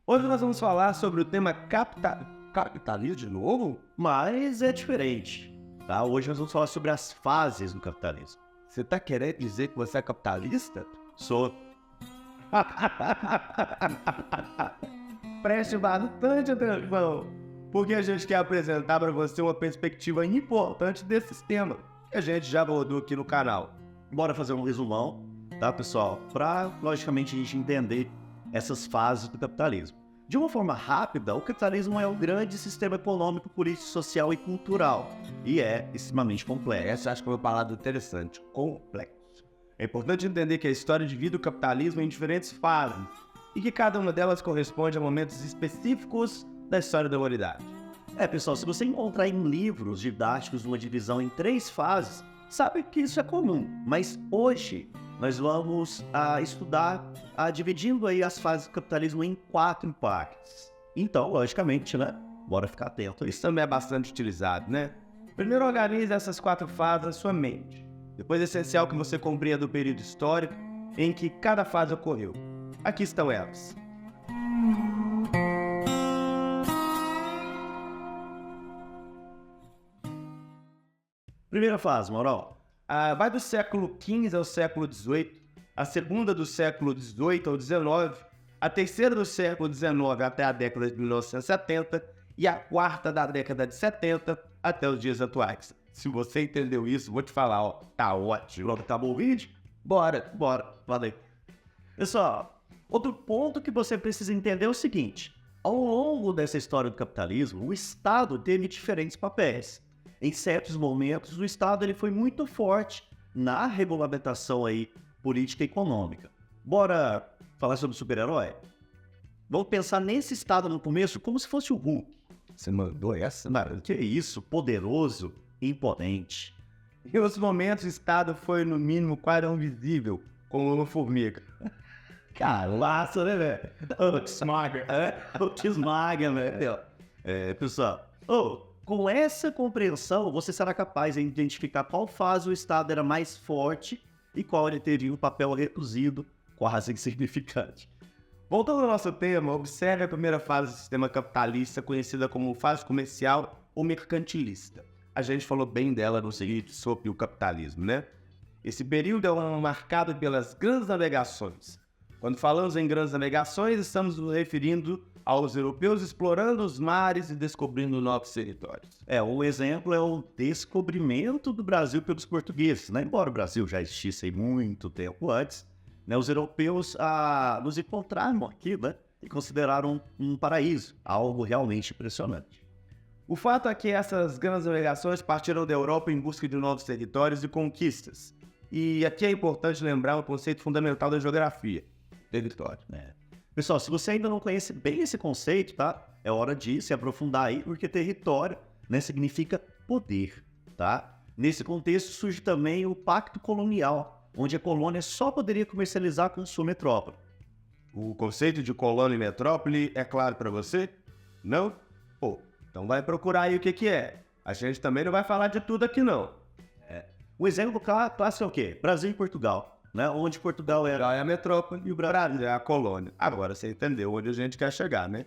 Hoje nós vamos falar sobre o tema capitalismo de novo, mas é diferente, tá? Hoje nós vamos falar sobre as fases do capitalismo. Você tá querendo dizer que você é capitalista? Sou. Preste bastante atenção, porque a gente quer apresentar para você uma perspectiva importante desse tema que a gente já abordou aqui no canal. Bora fazer um resumão, tá, pessoal? Para, logicamente, a gente entender essas fases do capitalismo. De uma forma rápida, o capitalismo é um grande sistema econômico, político, social e cultural. E é extremamente complexo. Essa acho que é uma palavra interessante, complexo. É importante entender que a história divide o capitalismo em diferentes fases e que cada uma delas corresponde a momentos específicos da história da humanidade. Pessoal, se você encontrar em livros didáticos uma divisão em 3 fases, sabe que isso é comum. Mas hoje nós vamos estudar dividindo aí as fases do capitalismo em 4 partes. Então, logicamente, né? Bora ficar atento. Isso também é bastante utilizado, né? Primeiro, organize essas 4 fases na sua mente. Depois é essencial que você compreenda o período histórico em que cada fase ocorreu. Aqui estão elas. Primeira fase, Mauro. Vai do século XV ao século XVIII, a segunda do século XVIII ao XIX, a terceira do século XIX até a década de 1970 e a quarta da década de 70 até os dias atuais. Se você entendeu isso, vou te falar, ó, tá ótimo. Acabou o vídeo? Bora. Valeu. Pessoal, outro ponto que você precisa entender é o seguinte. Ao longo dessa história do capitalismo, o Estado teve diferentes papéis. Em certos momentos, o Estado ele foi muito forte na regulamentação aí, política e econômica. Bora falar sobre super-herói? Vamos pensar nesse Estado no começo como se fosse o Hulk. Você mandou essa? Mano, que isso? Poderoso e imponente. Em outros momentos, o Estado foi, no mínimo, quase invisível, como uma formiga. Calaça, né, velho? O te esmaga, velho. Pessoal, com essa compreensão, você será capaz de identificar qual fase o Estado era mais forte e qual ele teria um papel reduzido, quase insignificante. Voltando ao nosso tema, observe a primeira fase do sistema capitalista, conhecida como fase comercial ou mercantilista. A gente falou bem dela no seguinte sobre o capitalismo, né? Esse período é marcado pelas grandes navegações. Quando falamos em grandes navegações, estamos nos referindo aos europeus explorando os mares e descobrindo novos territórios. Um exemplo é o descobrimento do Brasil pelos portugueses, né? Embora o Brasil já existisse aí muito tempo antes, né? Os europeus nos encontraram aqui, né? E consideraram um paraíso, algo realmente impressionante. O fato é que essas grandes navegações partiram da Europa em busca de novos territórios e conquistas. E aqui é importante lembrar um conceito fundamental da geografia: território. Pessoal, se você ainda não conhece bem esse conceito, tá? É hora de se aprofundar aí, porque território, né, significa poder, tá? Nesse contexto surge também o Pacto Colonial, onde a colônia só poderia comercializar com sua metrópole. O conceito de colônia e metrópole é claro para você? Não? Então vai procurar aí o que é. A gente também não vai falar de tudo aqui não. O exemplo clássico é o quê? Brasil e Portugal, né? Onde Portugal era é a metrópole e o Brasil é a colônia. Agora você entendeu onde a gente quer chegar, né?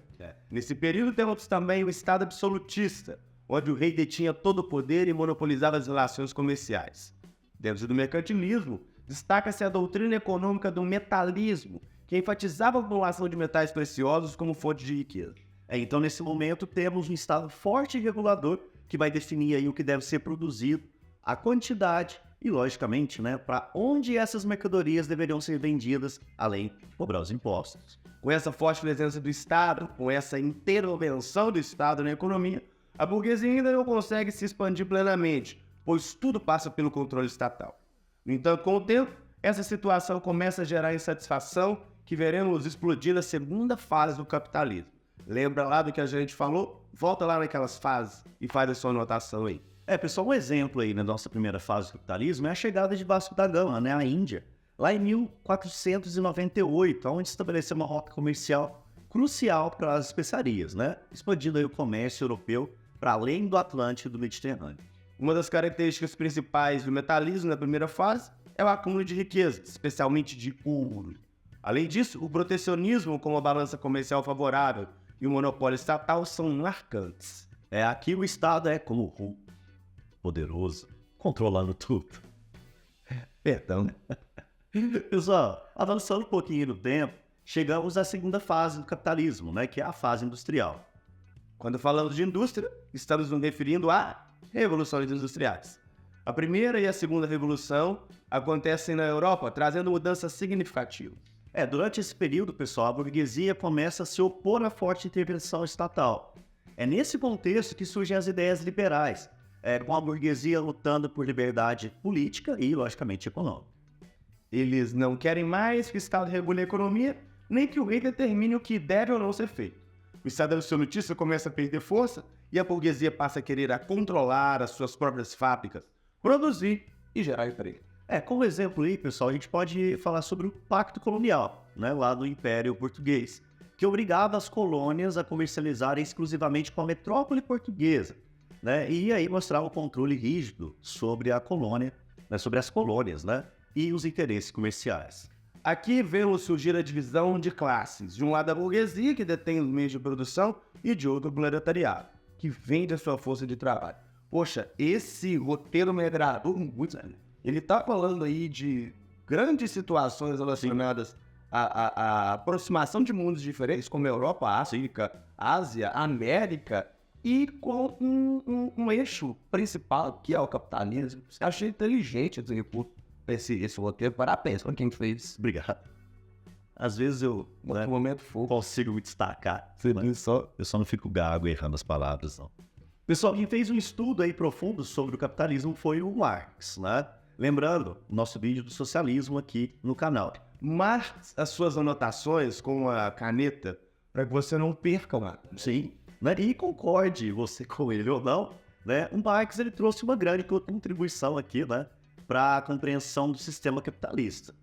Nesse período temos também o Estado absolutista, onde o rei detinha todo o poder e monopolizava as relações comerciais. Dentro do mercantilismo, destaca-se a doutrina econômica do metalismo, que enfatizava a acumulação de metais preciosos como fonte de riqueza. Então, nesse momento, temos um Estado forte e regulador que vai definir aí o que deve ser produzido, a quantidade e, logicamente, né, para onde essas mercadorias deveriam ser vendidas, além de cobrar os impostos. Com essa forte presença do Estado, com essa intervenção do Estado na economia, a burguesia ainda não consegue se expandir plenamente, pois tudo passa pelo controle estatal. No entanto, com o tempo, essa situação começa a gerar insatisfação que veremos explodir na segunda fase do capitalismo. Lembra lá do que a gente falou? Volta lá naquelas fases e faz a sua anotação aí. Pessoal, um exemplo aí na nossa primeira fase do capitalismo é a chegada de Vasco da Gama, né, à Índia, lá em 1498, onde estabeleceu uma rota comercial crucial para as especiarias, né, expandindo aí o comércio europeu para além do Atlântico e do Mediterrâneo. Uma das características principais do metalismo na primeira fase é o acúmulo de riqueza, especialmente de ouro. Além disso, o protecionismo com a balança comercial favorável e o monopólio estatal são marcantes. Aqui o Estado é como Hulk, poderoso, controlando tudo. Perdão. Pessoal, avançando um pouquinho no tempo, chegamos à segunda fase do capitalismo, né, que é a fase industrial. Quando falamos de indústria, estamos nos referindo a revoluções industriais. A primeira e a segunda revolução acontecem na Europa, trazendo mudanças significativas. Durante esse período, pessoal, a burguesia começa a se opor à forte intervenção estatal. É nesse contexto que surgem as ideias liberais, com a burguesia lutando por liberdade política e, logicamente, econômica. Eles não querem mais que o Estado regule a economia, nem que o rei determine o que deve ou não ser feito. O Estado absolutista começa a perder força e a burguesia passa a querer controlar as suas próprias fábricas, produzir e gerar emprego. Como exemplo aí, pessoal, a gente pode falar sobre o Pacto Colonial, né, lá do Império Português, que obrigava as colônias a comercializarem exclusivamente com a metrópole portuguesa, né, e aí mostrava o controle rígido sobre a colônia, né, sobre as colônias, né, e os interesses comerciais. Aqui vemos surgir a divisão de classes. De um lado a burguesia, que detém os meios de produção, e de outro o proletariado, que vende a sua força de trabalho. Poxa, esse roteiro me agradou muito. Ele tá falando aí de grandes situações relacionadas à aproximação de mundos diferentes, como a Europa, a África, Ásia, América, e com um eixo principal, que é o capitalismo. Achei inteligente esse roteiro. Parabéns para quem fez. Obrigado. Às vezes eu consigo me destacar. Eu só não fico gago errando as palavras, não. Pessoal, quem fez um estudo aí profundo sobre o capitalismo foi o Marx, né? Lembrando, nosso vídeo do socialismo aqui no canal. Marque as suas anotações com a caneta para que você não perca nada. Sim, né? E concorde você com ele ou não, né? O Marx ele trouxe uma grande contribuição aqui, né, para a compreensão do sistema capitalista.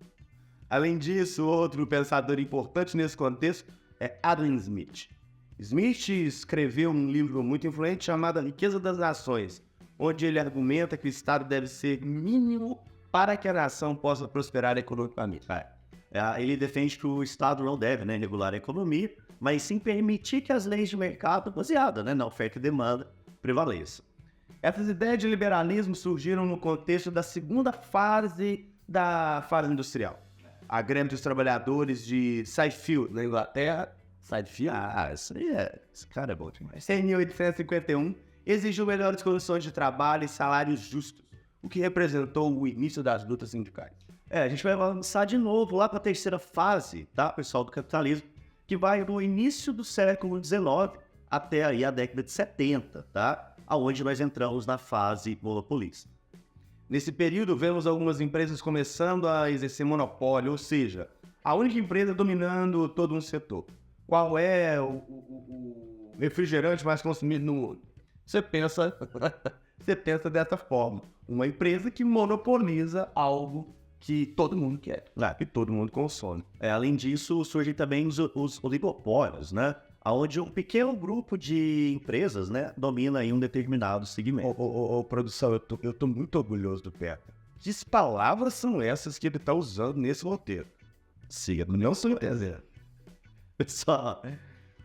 Além disso, outro pensador importante nesse contexto é Adam Smith. Smith escreveu um livro muito influente chamado A Riqueza das Nações, onde ele argumenta que o Estado deve ser mínimo para que a nação possa prosperar economicamente. Ele defende que o Estado não deve, né, regular a economia, mas sim permitir que as leis de mercado, baseadas, né, na oferta e demanda, prevaleçam. Essas ideias de liberalismo surgiram no contexto da segunda fase da fase industrial. A greve dos trabalhadores de Sheffield, na Inglaterra. Sheffield? Esse cara é bom demais. Em 1851, exigiu melhores condições de trabalho e salários justos, o que representou o início das lutas sindicais. A gente vai avançar de novo lá para a terceira fase, tá, pessoal, do capitalismo, que vai no início do século XIX até aí a década de 70, tá? Aonde nós entramos na fase monopolista. Nesse período, vemos algumas empresas começando a exercer monopólio, ou seja, a única empresa dominando todo um setor. Qual é o refrigerante mais consumido no mundo? Você pensa dessa forma. Uma empresa que monopoliza algo que todo mundo quer, que todo mundo consome. Além disso, surgem também os oligopólios, né? Onde um pequeno grupo de empresas, né, domina aí um determinado segmento. Produção, eu tô muito orgulhoso do Peca. Que palavras são essas que ele tá usando nesse roteiro? Siga, não sou entendendo. Pessoal,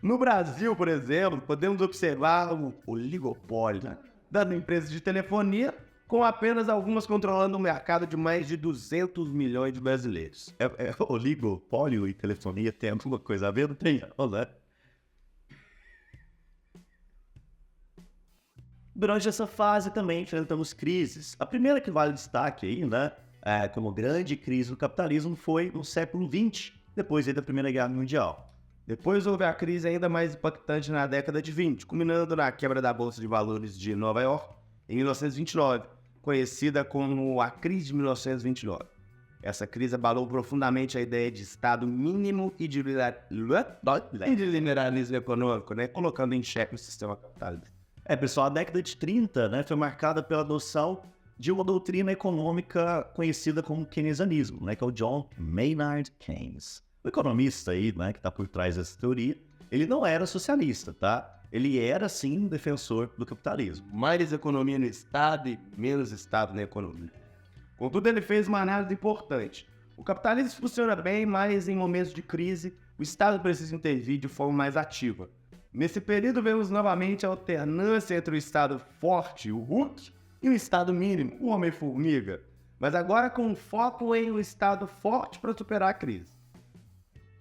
no Brasil, por exemplo, podemos observar o oligopólio das empresas de telefonia, com apenas algumas controlando um mercado de mais de 200 milhões de brasileiros. Oligopólio e telefonia tem alguma coisa a ver? Não tem, né? Durante essa fase também enfrentamos crises. A primeira que vale destaque aí, né, como grande crise do capitalismo foi no século XX, depois aí da Primeira Guerra Mundial. Depois houve a crise ainda mais impactante na década de 20, culminando na quebra da Bolsa de Valores de Nova York em 1929, conhecida como a crise de 1929. Essa crise abalou profundamente a ideia de Estado mínimo e de liberalismo econômico, né, colocando em xeque o sistema capitalista. Pessoal, a década de 30, né, foi marcada pela adoção de uma doutrina econômica conhecida como keynesianismo, né, que é o John Maynard Keynes. O economista aí, né, que está por trás dessa teoria, ele não era socialista, tá? Ele era, sim, um defensor do capitalismo. Mais economia no Estado e menos Estado na economia. Contudo, ele fez uma análise importante. O capitalismo funciona bem, mas em momentos de crise, o Estado precisa intervir de forma mais ativa. Nesse período, vemos novamente a alternância entre o Estado forte, o Hulk, e o Estado mínimo, o Homem-Formiga, mas agora com foco em um Estado forte para superar a crise.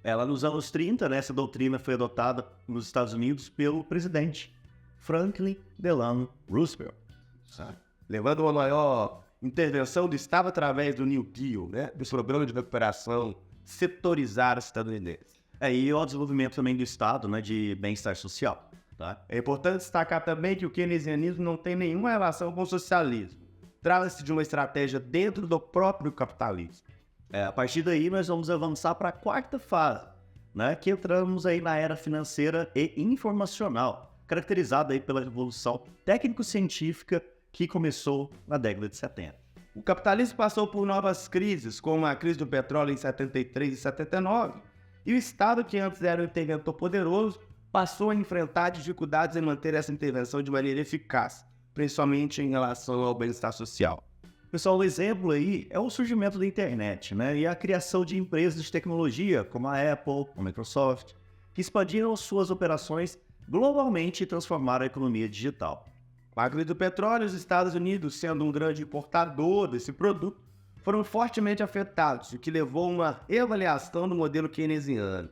Ela nos anos 30, né, essa doutrina foi adotada nos Estados Unidos pelo presidente Franklin Delano Roosevelt. Levando uma maior intervenção do Estado através do New Deal, né, do programa de recuperação setorizado estadunidense. E o desenvolvimento também do Estado, né, de bem-estar social. Tá? É importante destacar também que o keynesianismo não tem nenhuma relação com o socialismo. Trata-se de uma estratégia dentro do próprio capitalismo. A partir daí, nós vamos avançar para a quarta fase, né, que entramos aí na era financeira e informacional, caracterizada aí pela revolução técnico-científica que começou na década de 70. O capitalismo passou por novas crises, como a crise do petróleo em 73 e 79, e o Estado, que antes era um interventor poderoso, passou a enfrentar dificuldades em manter essa intervenção de maneira eficaz, principalmente em relação ao bem-estar social. Pessoal, o exemplo aí é o surgimento da internet, né, e a criação de empresas de tecnologia, como a Apple, a Microsoft, que expandiram suas operações globalmente e transformaram a economia digital. Com a crise do petróleo, os Estados Unidos, sendo um grande importador desse produto, foram fortemente afetados, o que levou a uma reavaliação do modelo keynesiano.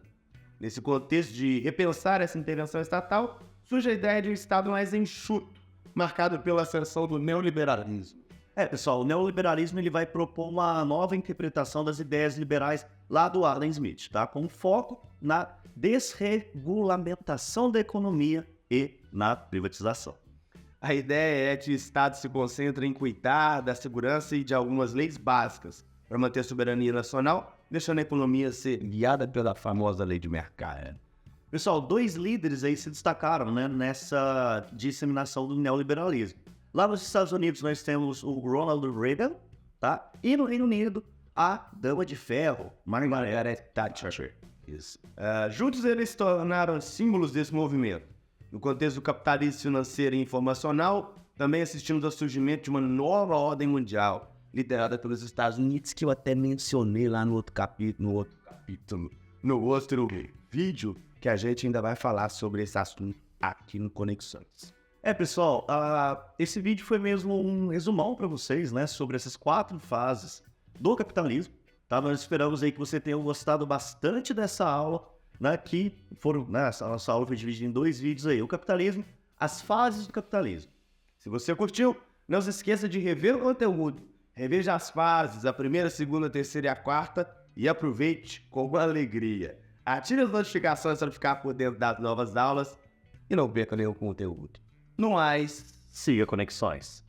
Nesse contexto de repensar essa intervenção estatal, surge a ideia de um Estado mais enxuto, marcado pela ascensão do neoliberalismo. Pessoal, o neoliberalismo ele vai propor uma nova interpretação das ideias liberais lá do Adam Smith, tá? Com foco na desregulamentação da economia e na privatização. A ideia é que o Estado se concentre em cuidar da segurança e de algumas leis básicas para manter a soberania nacional, deixando a economia ser guiada pela famosa lei de mercado. Pessoal, 2 líderes aí se destacaram, né, nessa disseminação do neoliberalismo. Lá nos Estados Unidos nós temos o Ronald Reagan, tá? E no Reino Unido, a Dama de Ferro, Margaret Thatcher. Juntos eles se tornaram símbolos desse movimento. No contexto do capitalismo financeiro e informacional, também assistimos ao surgimento de uma nova ordem mundial, liderada pelos Estados Unidos, que eu até mencionei lá no outro vídeo, que a gente ainda vai falar sobre esse assunto aqui no Conexões. Pessoal, esse vídeo foi mesmo um resumão para vocês, né, sobre essas 4 fases do capitalismo, tá? Nós esperamos aí que você tenha gostado bastante dessa aula, né, que foram, né, a nossa aula foi dividida em 2 vídeos aí, o capitalismo, as fases do capitalismo. Se você curtiu, não se esqueça de rever o conteúdo, reveja as fases, a primeira, a segunda, a terceira e a quarta, e aproveite com alegria. Ative as notificações para ficar por dentro das novas aulas e não perca nenhum conteúdo. No mais, Siga Conexões.